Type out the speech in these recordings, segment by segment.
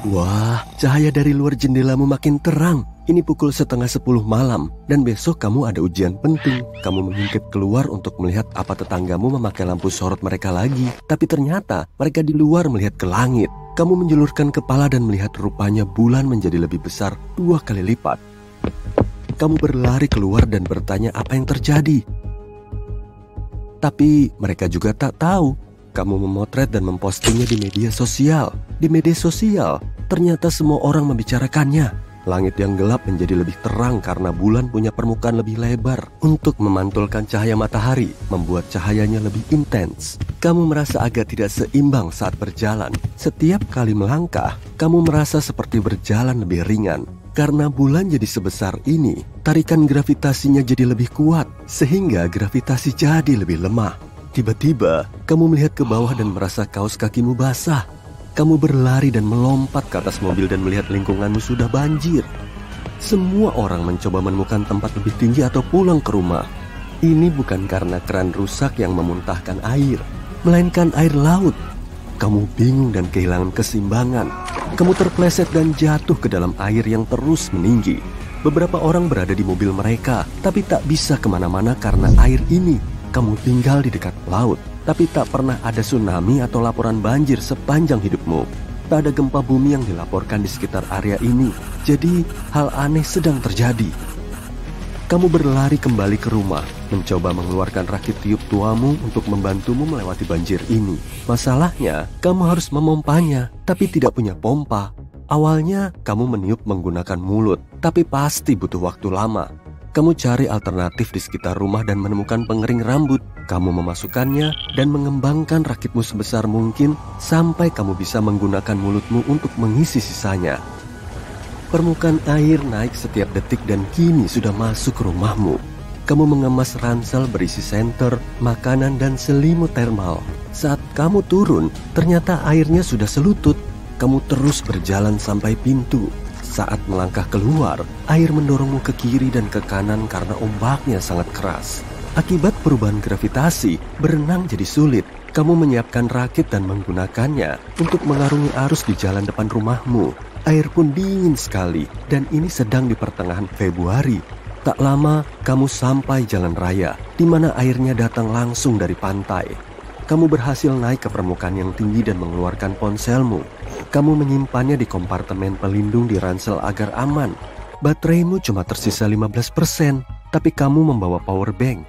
Wah, cahaya dari luar jendelamu makin terang. Ini pukul 9:30 malam, dan besok kamu ada ujian penting. Kamu mengintip keluar untuk melihat apa tetanggamu memakai lampu sorot mereka lagi. Tapi ternyata mereka di luar melihat ke langit. Kamu menjulurkan kepala dan melihat rupanya bulan menjadi lebih besar 2 kali lipat. Kamu berlari keluar dan bertanya apa yang terjadi. Tapi mereka juga tak tahu. Kamu memotret dan mempostingnya di media sosial. Di media sosial, ternyata semua orang membicarakannya. Langit yang gelap menjadi lebih terang karena bulan punya permukaan lebih lebar untuk memantulkan cahaya matahari, membuat cahayanya lebih intens. Kamu merasa agak tidak seimbang saat berjalan. Setiap kali melangkah, kamu merasa seperti berjalan lebih ringan. Karena bulan jadi sebesar ini, tarikan gravitasinya jadi lebih kuat, sehingga gravitasi jadi lebih lemah. Tiba-tiba, kamu melihat ke bawah dan merasa kaos kakimu basah. Kamu berlari dan melompat ke atas mobil dan melihat lingkunganmu sudah banjir. Semua orang mencoba menemukan tempat lebih tinggi atau pulang ke rumah. Ini bukan karena keran rusak yang memuntahkan air, melainkan air laut. Kamu bingung dan kehilangan keseimbangan. Kamu terpleset dan jatuh ke dalam air yang terus meninggi. Beberapa orang berada di mobil mereka, tapi tak bisa kemana-mana karena air ini. Kamu tinggal di dekat laut, tapi tak pernah ada tsunami atau laporan banjir sepanjang hidupmu. Tak ada gempa bumi yang dilaporkan di sekitar area ini. Jadi, hal aneh sedang terjadi. Kamu berlari kembali ke rumah, mencoba mengeluarkan rakit tiup tuamu untuk membantumu melewati banjir ini. Masalahnya, kamu harus memompanya, tapi tidak punya pompa. Awalnya, kamu meniup menggunakan mulut, tapi pasti butuh waktu lama. Kamu cari alternatif di sekitar rumah dan menemukan pengering rambut. Kamu memasukkannya dan mengembangkan rakitmu sebesar mungkin sampai kamu bisa menggunakan mulutmu untuk mengisi sisanya. Permukaan air naik setiap detik dan kini sudah masuk ke rumahmu. Kamu mengemas ransel berisi senter, makanan, dan selimut termal. Saat kamu turun, ternyata airnya sudah selutut. Kamu terus berjalan sampai pintu. Saat melangkah keluar, air mendorongmu ke kiri dan ke kanan karena ombaknya sangat keras. Akibat perubahan gravitasi, berenang jadi sulit. Kamu menyiapkan rakit dan menggunakannya untuk mengarungi arus di jalan depan rumahmu. Air pun dingin sekali, dan ini sedang di pertengahan Februari. Tak lama, kamu sampai jalan raya, di mana airnya datang langsung dari pantai. Kamu berhasil naik ke permukaan yang tinggi dan mengeluarkan ponselmu. Kamu menyimpannya di kompartemen pelindung di ransel agar aman. Bateraimu cuma tersisa 15%, tapi kamu membawa power bank.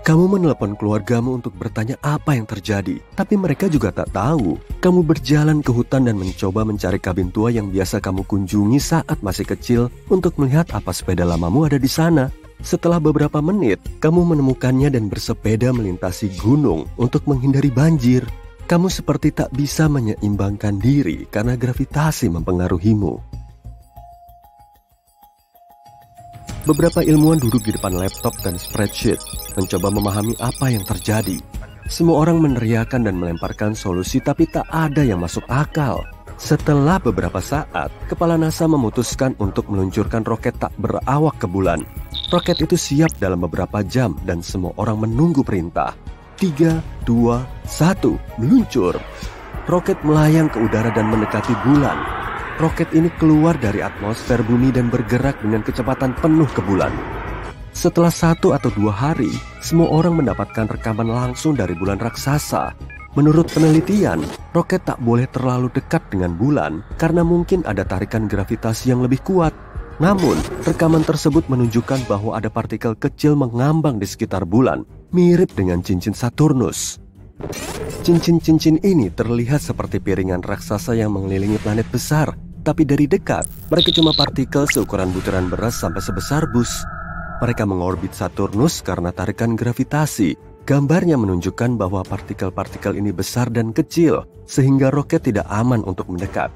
Kamu menelepon keluargamu untuk bertanya apa yang terjadi, tapi mereka juga tak tahu. Kamu berjalan ke hutan dan mencoba mencari kabin tua yang biasa kamu kunjungi saat masih kecil untuk melihat apa sepeda lamamu ada di sana. Setelah beberapa menit, kamu menemukannya dan bersepeda melintasi gunung untuk menghindari banjir. Kamu seperti tak bisa menyeimbangkan diri karena gravitasi mempengaruhimu. Beberapa ilmuwan duduk di depan laptop dan spreadsheet, mencoba memahami apa yang terjadi. Semua orang meneriakan dan melemparkan solusi, tapi tak ada yang masuk akal. Setelah beberapa saat, kepala NASA memutuskan untuk meluncurkan roket tak berawak ke bulan. Roket itu siap dalam beberapa jam dan semua orang menunggu perintah. 3, 2, 1, meluncur. Roket melayang ke udara dan mendekati bulan. Roket ini keluar dari atmosfer bumi dan bergerak dengan kecepatan penuh ke bulan. Setelah 1 atau 2 hari, semua orang mendapatkan rekaman langsung dari bulan raksasa. Menurut penelitian, roket tak boleh terlalu dekat dengan bulan karena mungkin ada tarikan gravitasi yang lebih kuat. Namun, rekaman tersebut menunjukkan bahwa ada partikel kecil mengambang di sekitar bulan, mirip dengan cincin Saturnus. Cincin-cincin ini terlihat seperti piringan raksasa yang mengelilingi planet besar, tapi dari dekat, mereka cuma partikel seukuran butiran beras sampai sebesar bus. Mereka mengorbit Saturnus karena tarikan gravitasi. Gambarnya menunjukkan bahwa partikel-partikel ini besar dan kecil, sehingga roket tidak aman untuk mendekat.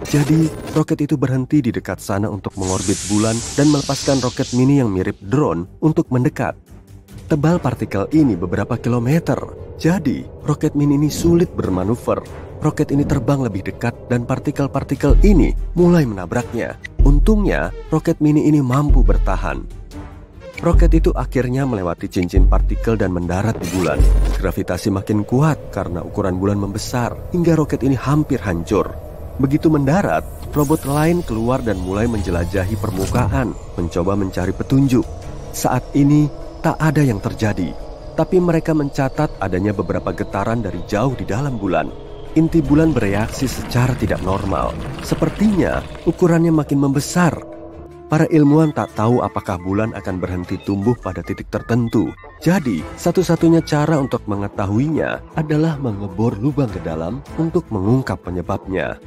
Jadi, roket itu berhenti di dekat sana untuk mengorbit bulan dan melepaskan roket mini yang mirip drone untuk mendekat. Tebal partikel ini beberapa kilometer. Jadi, roket mini ini sulit bermanuver. Roket ini terbang lebih dekat dan partikel-partikel ini mulai menabraknya. Untungnya, roket mini ini mampu bertahan. Roket itu akhirnya melewati cincin partikel dan mendarat di bulan. Gravitasi makin kuat karena ukuran bulan membesar hingga roket ini hampir hancur. Begitu mendarat, Robot lain keluar dan mulai menjelajahi permukaan, mencoba mencari petunjuk. Saat ini tak ada yang terjadi, tapi mereka mencatat adanya beberapa getaran dari jauh di dalam bulan. Inti bulan bereaksi secara tidak normal. Sepertinya ukurannya makin membesar. Para ilmuwan tak tahu apakah bulan akan berhenti tumbuh pada titik tertentu. Jadi, satu-satunya cara untuk mengetahuinya adalah mengebor lubang ke dalam untuk mengungkap penyebabnya.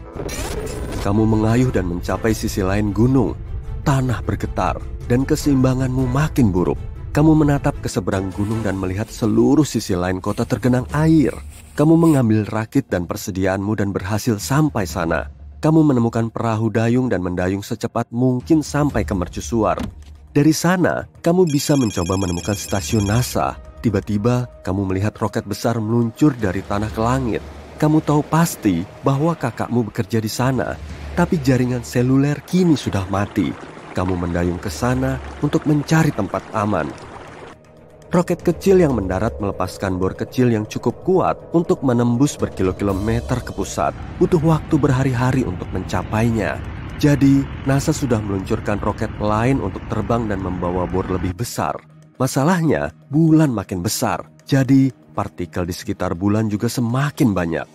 Kamu mengayuh dan mencapai sisi lain gunung. Tanah bergetar dan keseimbanganmu makin buruk. Kamu menatap ke seberang gunung dan melihat seluruh sisi lain kota tergenang air. Kamu mengambil rakit dan persediaanmu dan berhasil sampai sana. Kamu menemukan perahu dayung dan mendayung secepat mungkin sampai ke mercusuar. Dari sana, kamu bisa mencoba menemukan stasiun NASA. Tiba-tiba, kamu melihat roket besar meluncur dari tanah ke langit. Kamu tahu pasti bahwa kakakmu bekerja di sana, tapi jaringan seluler kini sudah mati. Kamu mendayung ke sana untuk mencari tempat aman. Roket kecil yang mendarat melepaskan bor kecil yang cukup kuat untuk menembus berkilo-kilometer ke pusat. Butuh waktu berhari-hari untuk mencapainya. Jadi, NASA sudah meluncurkan roket lain untuk terbang dan membawa bor lebih besar. Masalahnya, bulan makin besar. Jadi, partikel di sekitar bulan juga semakin banyak.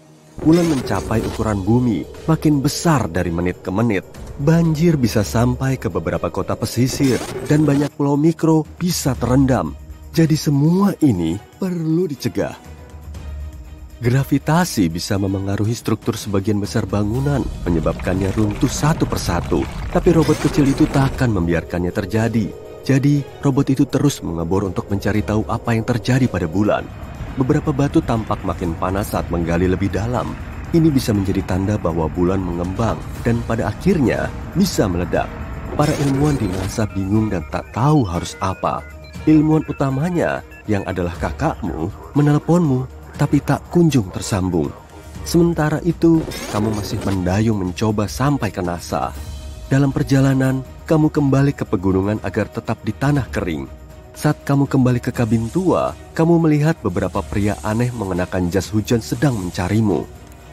Bulan mencapai ukuran bumi, makin besar dari menit ke menit. Banjir bisa sampai ke beberapa kota pesisir, dan banyak pulau mikro bisa terendam. Jadi semua ini perlu dicegah. Gravitasi bisa memengaruhi struktur sebagian besar bangunan, menyebabkannya runtuh satu persatu. Tapi robot kecil itu tak akan membiarkannya terjadi. Jadi, robot itu terus mengebor untuk mencari tahu apa yang terjadi pada bulan. Beberapa batu tampak makin panas saat menggali lebih dalam. Ini bisa menjadi tanda bahwa bulan mengembang dan pada akhirnya bisa meledak. Para ilmuwan di NASA bingung dan tak tahu harus apa. Ilmuwan utamanya, yang adalah kakakmu, menelponmu, tapi tak kunjung tersambung. Sementara itu, kamu masih mendayung mencoba sampai ke NASA. Dalam perjalanan, kamu kembali ke pegunungan agar tetap di tanah kering. Saat kamu kembali ke kabin tua, kamu melihat beberapa pria aneh mengenakan jas hujan sedang mencarimu.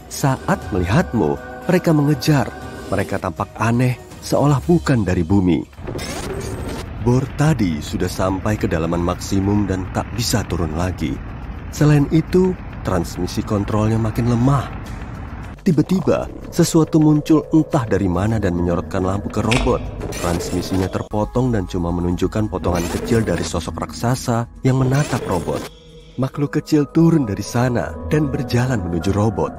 Saat melihatmu, mereka mengejar. Mereka tampak aneh, seolah bukan dari bumi. Bor tadi sudah sampai kedalaman maksimum dan tak bisa turun lagi. Selain itu, transmisi kontrolnya makin lemah. Tiba-tiba, sesuatu muncul entah dari mana dan menyorotkan lampu ke robot. Transmisinya terpotong dan cuma menunjukkan potongan kecil dari sosok raksasa yang menatap robot. Makhluk kecil turun dari sana dan berjalan menuju robot.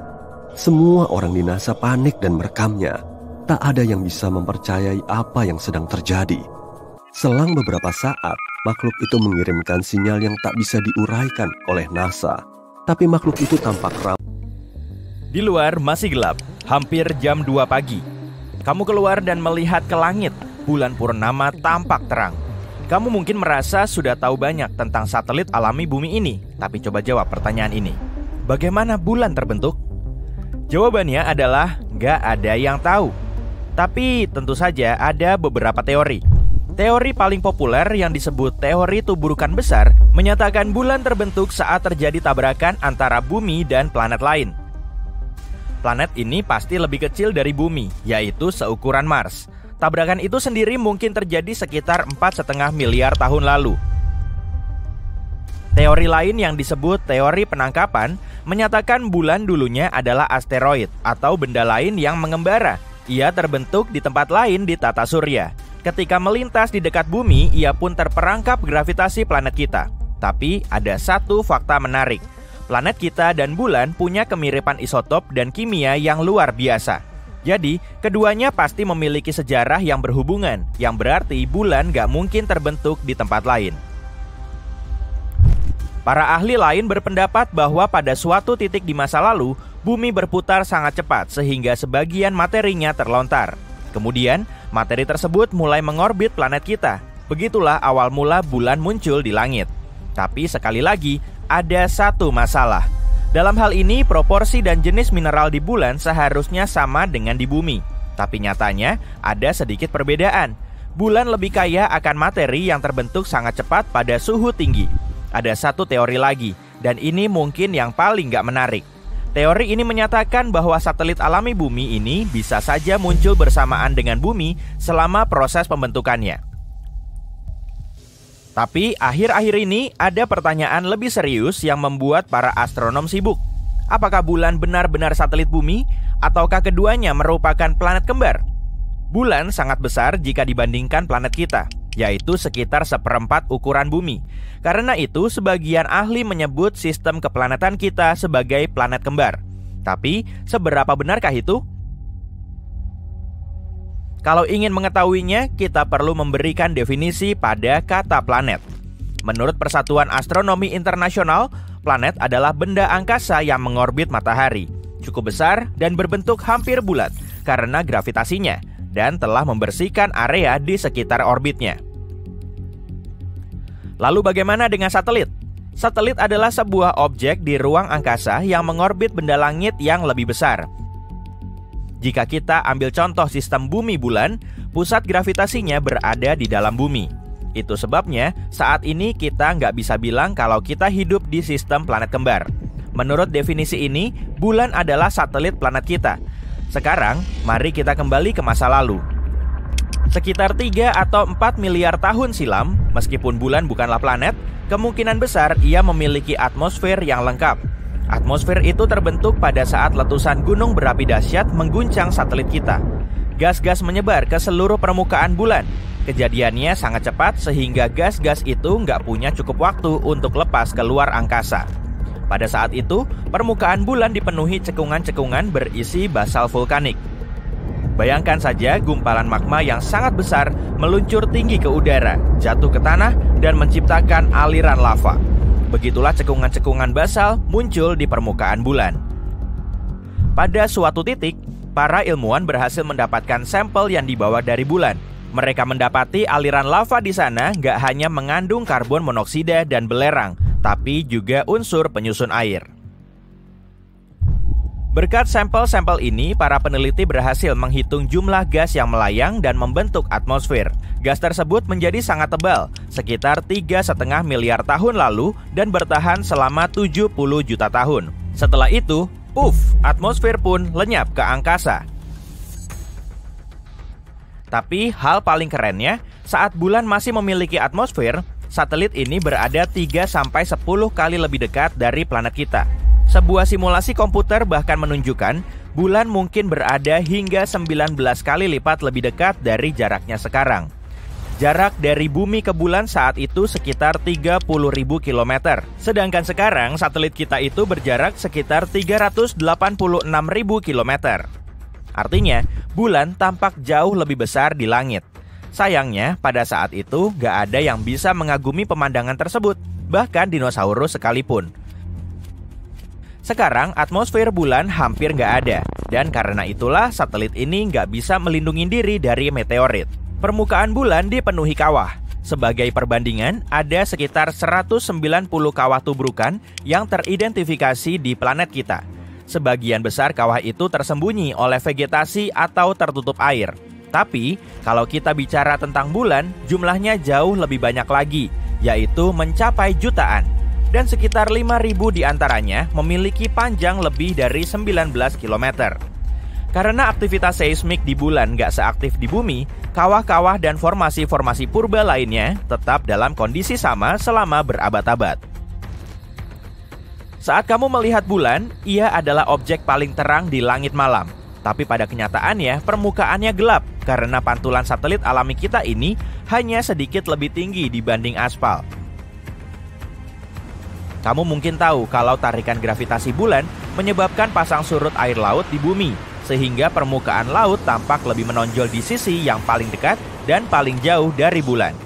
Semua orang di NASA panik dan merekamnya. Tak ada yang bisa mempercayai apa yang sedang terjadi. Selang beberapa saat, makhluk itu mengirimkan sinyal yang tak bisa diuraikan oleh NASA. Tapi makhluk itu tampak ramah. Di luar masih gelap, hampir jam 2 pagi. Kamu keluar dan melihat ke langit. Bulan purnama tampak terang. Kamu mungkin merasa sudah tahu banyak tentang satelit alami bumi ini. Tapi coba jawab pertanyaan ini. Bagaimana bulan terbentuk? Jawabannya adalah nggak ada yang tahu. Tapi tentu saja ada beberapa teori. Teori paling populer yang disebut teori tuburukan besar menyatakan bulan terbentuk saat terjadi tabrakan antara bumi dan planet lain. Planet ini pasti lebih kecil dari bumi, yaitu seukuran Mars. Tabrakan itu sendiri mungkin terjadi sekitar 4,5 miliar tahun lalu. Teori lain yang disebut teori penangkapan menyatakan bulan dulunya adalah asteroid atau benda lain yang mengembara. Ia terbentuk di tempat lain di tata surya. Ketika melintas di dekat bumi, ia pun terperangkap gravitasi planet kita. Tapi ada satu fakta menarik. Planet kita dan bulan punya kemiripan isotop dan kimia yang luar biasa. Jadi, keduanya pasti memiliki sejarah yang berhubungan, yang berarti bulan gak mungkin terbentuk di tempat lain. Para ahli lain berpendapat bahwa pada suatu titik di masa lalu, bumi berputar sangat cepat sehingga sebagian materinya terlontar. Kemudian, materi tersebut mulai mengorbit planet kita. Begitulah awal mula bulan muncul di langit. Tapi sekali lagi, ada satu masalah. Dalam hal ini, proporsi dan jenis mineral di bulan seharusnya sama dengan di bumi. Tapi nyatanya, ada sedikit perbedaan. Bulan lebih kaya akan materi yang terbentuk sangat cepat pada suhu tinggi. Ada satu teori lagi, dan ini mungkin yang paling gak menarik. Teori ini menyatakan bahwa satelit alami bumi ini bisa saja muncul bersamaan dengan bumi selama proses pembentukannya. Tapi akhir-akhir ini ada pertanyaan lebih serius yang membuat para astronom sibuk. Apakah bulan benar-benar satelit bumi, ataukah keduanya merupakan planet kembar? Bulan sangat besar jika dibandingkan planet kita, yaitu sekitar 1/4 ukuran bumi. Karena itu, sebagian ahli menyebut sistem keplanetan kita sebagai planet kembar. Tapi, seberapa benarkah itu? Kalau ingin mengetahuinya, kita perlu memberikan definisi pada kata planet. Menurut Persatuan Astronomi Internasional, planet adalah benda angkasa yang mengorbit matahari, cukup besar dan berbentuk hampir bulat karena gravitasinya, dan telah membersihkan area di sekitar orbitnya. Lalu bagaimana dengan satelit? Satelit adalah sebuah objek di ruang angkasa yang mengorbit benda langit yang lebih besar. Jika kita ambil contoh sistem bumi bulan, pusat gravitasinya berada di dalam bumi. Itu sebabnya saat ini kita nggak bisa bilang kalau kita hidup di sistem planet kembar. Menurut definisi ini, bulan adalah satelit planet kita. Sekarang, mari kita kembali ke masa lalu. Sekitar 3 atau 4 miliar tahun silam, meskipun bulan bukanlah planet, kemungkinan besar ia memiliki atmosfer yang lengkap. Atmosfer itu terbentuk pada saat letusan gunung berapi dahsyat mengguncang satelit kita. Gas-gas menyebar ke seluruh permukaan bulan. Kejadiannya sangat cepat sehingga gas-gas itu nggak punya cukup waktu untuk lepas keluar angkasa. Pada saat itu, permukaan bulan dipenuhi cekungan-cekungan berisi basal vulkanik. Bayangkan saja gumpalan magma yang sangat besar meluncur tinggi ke udara, jatuh ke tanah, dan menciptakan aliran lava. Begitulah cekungan-cekungan basal muncul di permukaan bulan. Pada suatu titik, para ilmuwan berhasil mendapatkan sampel yang dibawa dari bulan. Mereka mendapati aliran lava di sana nggak hanya mengandung karbon monoksida dan belerang, tapi juga unsur penyusun air. Berkat sampel-sampel ini, para peneliti berhasil menghitung jumlah gas yang melayang dan membentuk atmosfer. Gas tersebut menjadi sangat tebal, sekitar 3,5 miliar tahun lalu dan bertahan selama 70 juta tahun. Setelah itu, atmosfer pun lenyap ke angkasa. Tapi hal paling kerennya, saat bulan masih memiliki atmosfer, satelit ini berada 3-10 kali lebih dekat dari planet kita. Sebuah simulasi komputer bahkan menunjukkan bulan mungkin berada hingga 19 kali lipat lebih dekat dari jaraknya sekarang. Jarak dari bumi ke bulan saat itu sekitar 30.000 km. Sedangkan sekarang satelit kita itu berjarak sekitar 386.000 km. Artinya, bulan tampak jauh lebih besar di langit. Sayangnya, pada saat itu gak ada yang bisa mengagumi pemandangan tersebut, bahkan dinosaurus sekalipun. Sekarang atmosfer bulan hampir nggak ada, dan karena itulah satelit ini nggak bisa melindungi diri dari meteorit. Permukaan bulan dipenuhi kawah. Sebagai perbandingan, ada sekitar 190 kawah tubrukan yang teridentifikasi di planet kita. Sebagian besar kawah itu tersembunyi oleh vegetasi atau tertutup air. Tapi, kalau kita bicara tentang bulan, jumlahnya jauh lebih banyak lagi, yaitu mencapai jutaan. Dan sekitar 5.000 diantaranya memiliki panjang lebih dari 19 km. Karena aktivitas seismik di bulan nggak seaktif di bumi, kawah-kawah dan formasi-formasi purba lainnya tetap dalam kondisi sama selama berabad-abad. Saat kamu melihat bulan, ia adalah objek paling terang di langit malam. Tapi pada kenyataannya, permukaannya gelap karena pantulan satelit alami kita ini hanya sedikit lebih tinggi dibanding aspal. Kamu mungkin tahu kalau tarikan gravitasi bulan menyebabkan pasang surut air laut di bumi, sehingga permukaan laut tampak lebih menonjol di sisi yang paling dekat dan paling jauh dari bulan.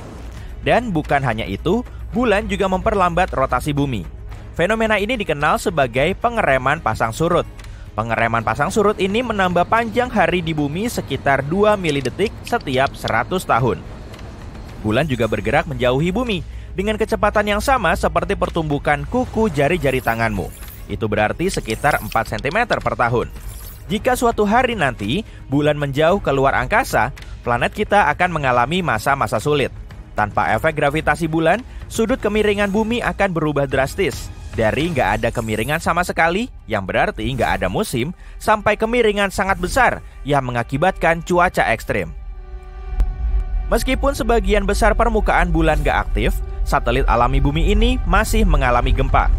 Dan bukan hanya itu, bulan juga memperlambat rotasi bumi. Fenomena ini dikenal sebagai pengereman pasang surut. Pengereman pasang surut ini menambah panjang hari di bumi sekitar 2 milidetik setiap 100 tahun. Bulan juga bergerak menjauhi bumi dengan kecepatan yang sama seperti pertumbukan kuku jari-jari tanganmu. Itu berarti sekitar 4 cm per tahun. Jika suatu hari nanti bulan menjauh keluar angkasa, planet kita akan mengalami masa-masa sulit. Tanpa efek gravitasi bulan, sudut kemiringan bumi akan berubah drastis. Dari nggak ada kemiringan sama sekali, yang berarti nggak ada musim, sampai kemiringan sangat besar yang mengakibatkan cuaca ekstrim. Meskipun sebagian besar permukaan bulan nggak aktif, satelit alami bumi ini masih mengalami gempa.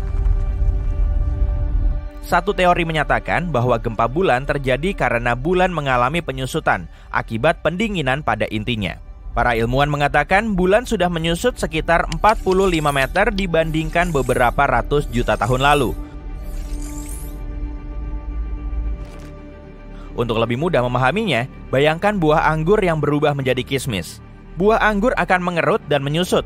Satu teori menyatakan bahwa gempa bulan terjadi karena bulan mengalami penyusutan akibat pendinginan pada intinya. Para ilmuwan mengatakan bulan sudah menyusut sekitar 45 meter dibandingkan beberapa ratus juta tahun lalu. Untuk lebih mudah memahaminya, bayangkan buah anggur yang berubah menjadi kismis. Buah anggur akan mengerut dan menyusut.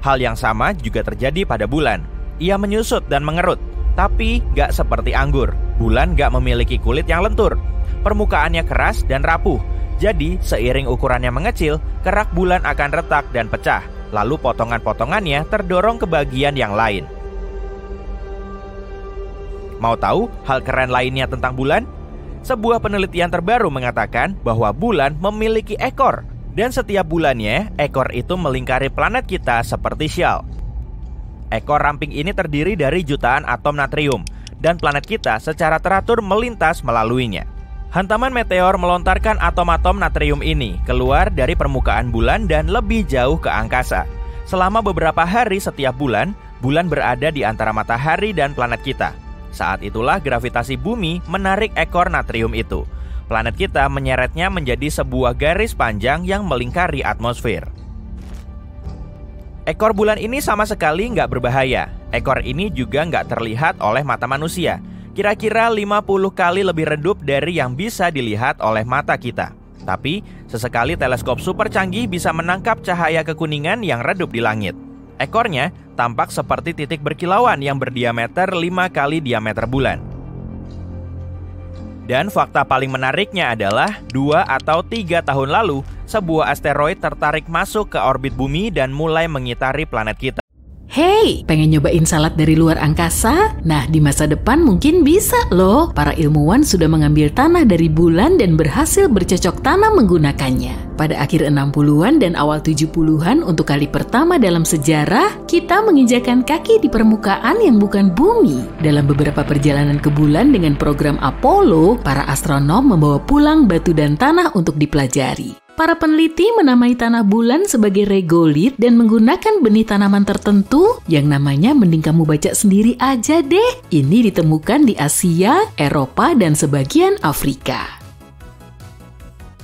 Hal yang sama juga terjadi pada bulan. Ia menyusut dan mengerut, tapi gak seperti anggur. Bulan gak memiliki kulit yang lentur. Permukaannya keras dan rapuh. Jadi, seiring ukurannya mengecil, kerak bulan akan retak dan pecah. Lalu potongan-potongannya terdorong ke bagian yang lain. Mau tahu hal keren lainnya tentang bulan? Sebuah penelitian terbaru mengatakan bahwa bulan memiliki ekor. Dan setiap bulannya, ekor itu melingkari planet kita seperti syal. Ekor ramping ini terdiri dari jutaan atom natrium. Dan planet kita secara teratur melintas melaluinya. Hantaman meteor melontarkan atom-atom natrium ini keluar dari permukaan bulan dan lebih jauh ke angkasa. Selama beberapa hari setiap bulan, bulan berada di antara matahari dan planet kita. Saat itulah gravitasi bumi menarik ekor natrium itu. Planet kita menyeretnya menjadi sebuah garis panjang yang melingkari atmosfer. Ekor bulan ini sama sekali nggak berbahaya. Ekor ini juga nggak terlihat oleh mata manusia. Kira-kira 50 kali lebih redup dari yang bisa dilihat oleh mata kita. Tapi, sesekali teleskop super canggih bisa menangkap cahaya kekuningan yang redup di langit. Ekornya tampak seperti titik berkilauan yang berdiameter 5 kali diameter bulan. Dan fakta paling menariknya adalah 2 atau 3 tahun lalu, sebuah asteroid tertarik masuk ke orbit bumi dan mulai mengitari planet kita. Hey, pengen nyobain salad dari luar angkasa? Nah, di masa depan mungkin bisa loh. Para ilmuwan sudah mengambil tanah dari bulan dan berhasil bercocok tanam menggunakannya. Pada akhir 60-an dan awal 70-an untuk kali pertama dalam sejarah, kita menginjakan kaki di permukaan yang bukan bumi. Dalam beberapa perjalanan ke bulan dengan program Apollo, para astronom membawa pulang batu dan tanah untuk dipelajari. Para peneliti menamai tanah bulan sebagai regolit dan menggunakan benih tanaman tertentu yang namanya mending kamu baca sendiri aja deh. Ini ditemukan di Asia, Eropa, dan sebagian Afrika.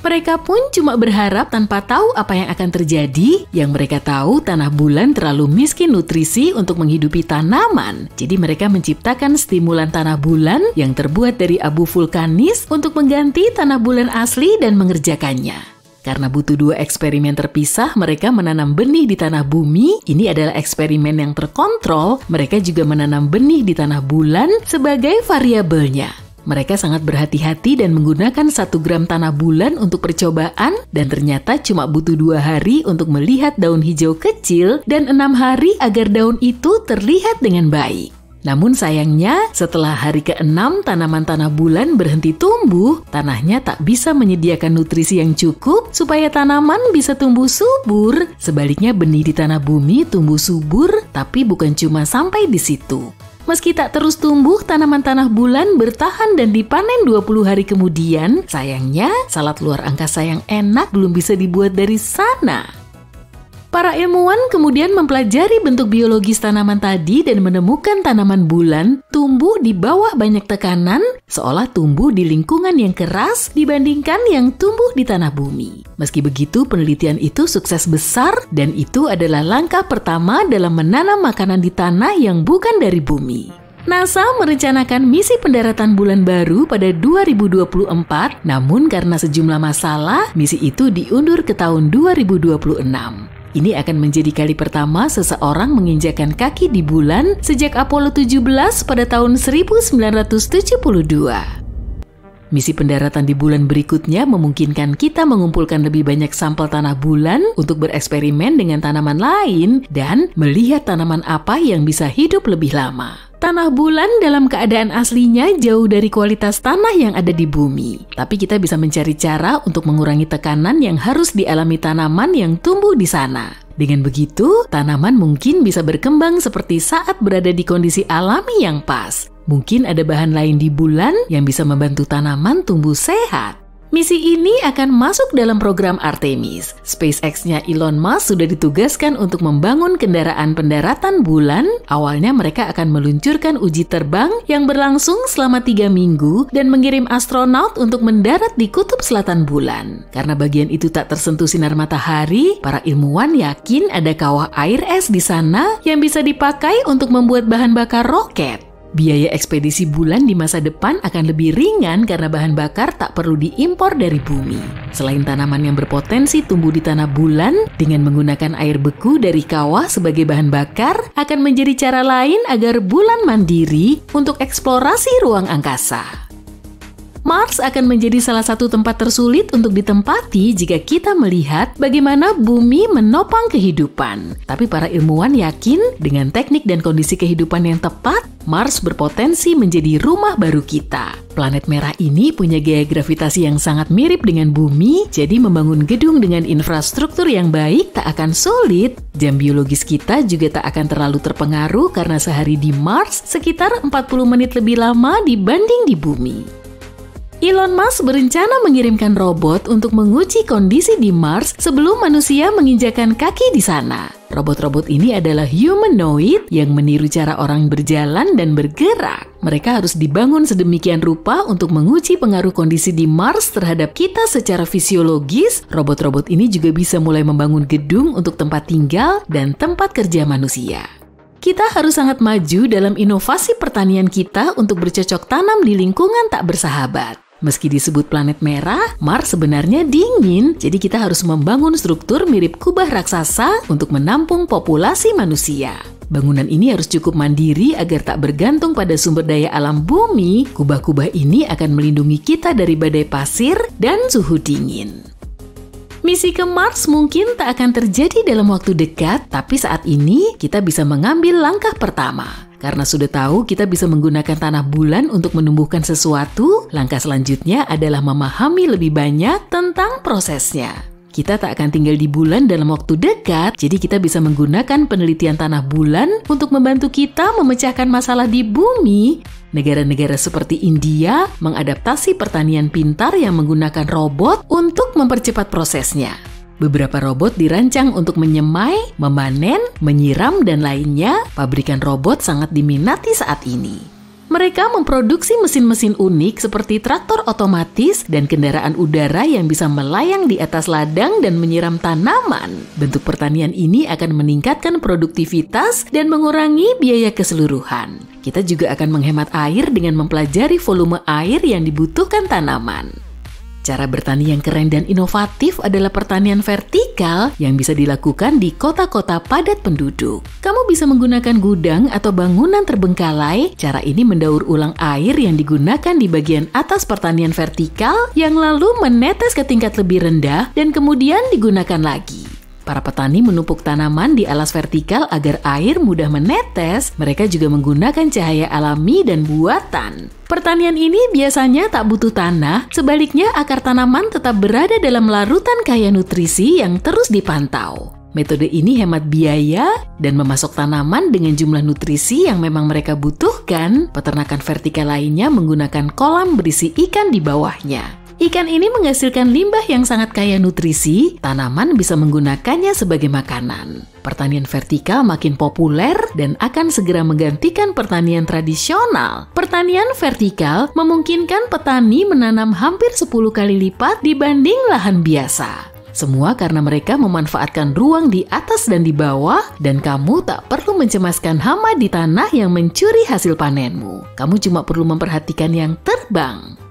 Mereka pun cuma berharap tanpa tahu apa yang akan terjadi. Yang mereka tahu tanah bulan terlalu miskin nutrisi untuk menghidupi tanaman. Jadi mereka menciptakan stimulan tanah bulan yang terbuat dari abu vulkanis untuk mengganti tanah bulan asli dan mengerjakannya. Karena butuh 2 eksperimen terpisah, mereka menanam benih di tanah bumi. Ini adalah eksperimen yang terkontrol. Mereka juga menanam benih di tanah bulan sebagai variabelnya. Mereka sangat berhati-hati dan menggunakan 1 gram tanah bulan untuk percobaan. Dan ternyata cuma butuh 2 hari untuk melihat daun hijau kecil dan 6 hari agar daun itu terlihat dengan baik. Namun sayangnya, setelah hari ke-6 tanaman tanah bulan berhenti tumbuh, tanahnya tak bisa menyediakan nutrisi yang cukup supaya tanaman bisa tumbuh subur. Sebaliknya benih di tanah bumi tumbuh subur, tapi bukan cuma sampai di situ. Meski tak terus tumbuh, tanaman tanah bulan bertahan dan dipanen 20 hari kemudian. Sayangnya, salad luar angkasa yang enak belum bisa dibuat dari sana. Para ilmuwan kemudian mempelajari bentuk biologis tanaman tadi dan menemukan tanaman bulan tumbuh di bawah banyak tekanan, seolah tumbuh di lingkungan yang keras dibandingkan yang tumbuh di tanah bumi. Meski begitu, penelitian itu sukses besar dan itu adalah langkah pertama dalam menanam makanan di tanah yang bukan dari bumi. NASA merencanakan misi pendaratan bulan baru pada 2024, namun karena sejumlah masalah, misi itu diundur ke tahun 2026. Ini akan menjadi kali pertama seseorang menginjakan kaki di bulan sejak Apollo 17 pada tahun 1972. Misi pendaratan di bulan berikutnya memungkinkan kita mengumpulkan lebih banyak sampel tanah bulan untuk bereksperimen dengan tanaman lain dan melihat tanaman apa yang bisa hidup lebih lama. Tanah bulan dalam keadaan aslinya jauh dari kualitas tanah yang ada di bumi. Tapi kita bisa mencari cara untuk mengurangi tekanan yang harus dialami tanaman yang tumbuh di sana. Dengan begitu, tanaman mungkin bisa berkembang seperti saat berada di kondisi alami yang pas. Mungkin ada bahan lain di bulan yang bisa membantu tanaman tumbuh sehat. Misi ini akan masuk dalam program Artemis. SpaceX-nya Elon Musk sudah ditugaskan untuk membangun kendaraan pendaratan bulan. Awalnya mereka akan meluncurkan uji terbang yang berlangsung selama 3 minggu dan mengirim astronot untuk mendarat di kutub selatan bulan. Karena bagian itu tak tersentuh sinar matahari, para ilmuwan yakin ada kawah air es di sana yang bisa dipakai untuk membuat bahan bakar roket. Biaya ekspedisi bulan di masa depan akan lebih ringan karena bahan bakar tak perlu diimpor dari bumi. Selain tanaman yang berpotensi tumbuh di tanah bulan, dengan menggunakan air beku dari kawah sebagai bahan bakar, akan menjadi cara lain agar bulan mandiri untuk eksplorasi ruang angkasa. Mars akan menjadi salah satu tempat tersulit untuk ditempati jika kita melihat bagaimana bumi menopang kehidupan. Tapi para ilmuwan yakin dengan teknik dan kondisi kehidupan yang tepat, Mars berpotensi menjadi rumah baru kita. Planet merah ini punya gaya gravitasi yang sangat mirip dengan bumi, jadi membangun gedung dengan infrastruktur yang baik tak akan sulit. Jam biologis kita juga tak akan terlalu terpengaruh karena sehari di Mars sekitar 40 menit lebih lama dibanding di bumi. Elon Musk berencana mengirimkan robot untuk menguji kondisi di Mars sebelum manusia menginjakan kaki di sana. Robot-robot ini adalah humanoid yang meniru cara orang berjalan dan bergerak. Mereka harus dibangun sedemikian rupa untuk menguji pengaruh kondisi di Mars terhadap kita secara fisiologis. Robot-robot ini juga bisa mulai membangun gedung untuk tempat tinggal dan tempat kerja manusia. Kita harus sangat maju dalam inovasi pertanian kita untuk bercocok tanam di lingkungan tak bersahabat. Meski disebut planet merah, Mars sebenarnya dingin, jadi kita harus membangun struktur mirip kubah raksasa untuk menampung populasi manusia. Bangunan ini harus cukup mandiri agar tak bergantung pada sumber daya alam bumi. Kubah-kubah ini akan melindungi kita dari badai pasir dan suhu dingin. Misi ke Mars mungkin tak akan terjadi dalam waktu dekat, tapi saat ini kita bisa mengambil langkah pertama. Karena sudah tahu kita bisa menggunakan tanah bulan untuk menumbuhkan sesuatu, langkah selanjutnya adalah memahami lebih banyak tentang prosesnya. Kita tak akan tinggal di bulan dalam waktu dekat, jadi kita bisa menggunakan penelitian tanah bulan untuk membantu kita memecahkan masalah di bumi. Negara-negara seperti India mengadaptasi pertanian pintar yang menggunakan robot untuk mempercepat prosesnya. Beberapa robot dirancang untuk menyemai, memanen, menyiram, dan lainnya. Pabrikan robot sangat diminati saat ini. Mereka memproduksi mesin-mesin unik seperti traktor otomatis dan kendaraan udara yang bisa melayang di atas ladang dan menyiram tanaman. Bentuk pertanian ini akan meningkatkan produktivitas dan mengurangi biaya keseluruhan. Kita juga akan menghemat air dengan mempelajari volume air yang dibutuhkan tanaman. Cara bertani yang keren dan inovatif adalah pertanian vertikal yang bisa dilakukan di kota-kota padat penduduk. Kamu bisa menggunakan gudang atau bangunan terbengkalai. Cara ini mendaur ulang air yang digunakan di bagian atas pertanian vertikal yang lalu menetes ke tingkat lebih rendah dan kemudian digunakan lagi. Para petani menumpuk tanaman di alas vertikal agar air mudah menetes. Mereka juga menggunakan cahaya alami dan buatan. Pertanian ini biasanya tak butuh tanah, sebaliknya akar tanaman tetap berada dalam larutan kaya nutrisi yang terus dipantau. Metode ini hemat biaya dan memasok tanaman dengan jumlah nutrisi yang memang mereka butuhkan. Peternakan vertikal lainnya menggunakan kolam berisi ikan di bawahnya. Ikan ini menghasilkan limbah yang sangat kaya nutrisi, tanaman bisa menggunakannya sebagai makanan. Pertanian vertikal makin populer dan akan segera menggantikan pertanian tradisional. Pertanian vertikal memungkinkan petani menanam hampir 10 kali lipat dibanding lahan biasa. Semua karena mereka memanfaatkan ruang di atas dan di bawah, dan kamu tak perlu mencemaskan hama di tanah yang mencuri hasil panenmu. Kamu cuma perlu memperhatikan yang terbang.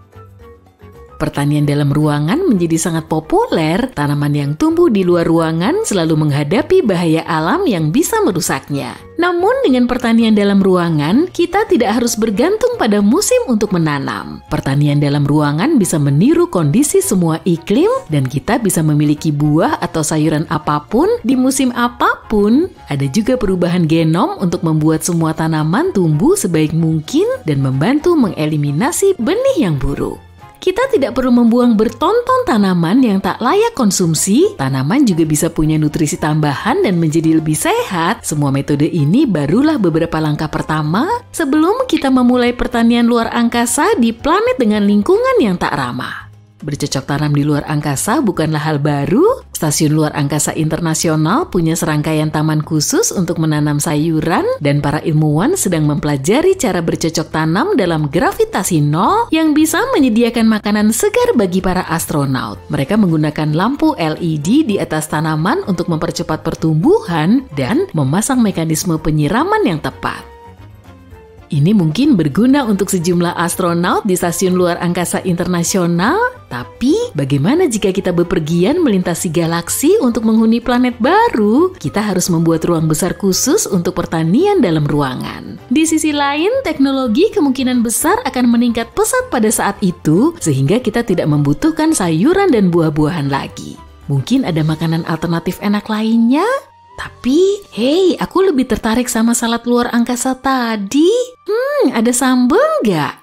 Pertanian dalam ruangan menjadi sangat populer. Tanaman yang tumbuh di luar ruangan selalu menghadapi bahaya alam yang bisa merusaknya. Namun dengan pertanian dalam ruangan, kita tidak harus bergantung pada musim untuk menanam. Pertanian dalam ruangan bisa meniru kondisi semua iklim dan kita bisa memiliki buah atau sayuran apapun di musim apapun. Ada juga perubahan genom untuk membuat semua tanaman tumbuh sebaik mungkin dan membantu mengeliminasi benih yang buruk. Kita tidak perlu membuang bertonton tanaman yang tak layak konsumsi. Tanaman juga bisa punya nutrisi tambahan dan menjadi lebih sehat. Semua metode ini barulah beberapa langkah pertama sebelum kita memulai pertanian luar angkasa di planet dengan lingkungan yang tak ramah. Bercocok tanam di luar angkasa bukanlah hal baru. Stasiun Luar Angkasa Internasional punya serangkaian taman khusus untuk menanam sayuran dan para ilmuwan sedang mempelajari cara bercocok tanam dalam gravitasi nol yang bisa menyediakan makanan segar bagi para astronaut. Mereka menggunakan lampu LED di atas tanaman untuk mempercepat pertumbuhan dan memasang mekanisme penyiraman yang tepat. Ini mungkin berguna untuk sejumlah astronaut di Stasiun Luar Angkasa Internasional, tapi bagaimana jika kita bepergian melintasi galaksi untuk menghuni planet baru? Kita harus membuat ruang besar khusus untuk pertanian dalam ruangan. Di sisi lain, teknologi kemungkinan besar akan meningkat pesat pada saat itu, sehingga kita tidak membutuhkan sayuran dan buah-buahan lagi. Mungkin ada makanan alternatif enak lainnya? Tapi, hey, aku lebih tertarik sama salad luar angkasa tadi. Ada sambal nggak?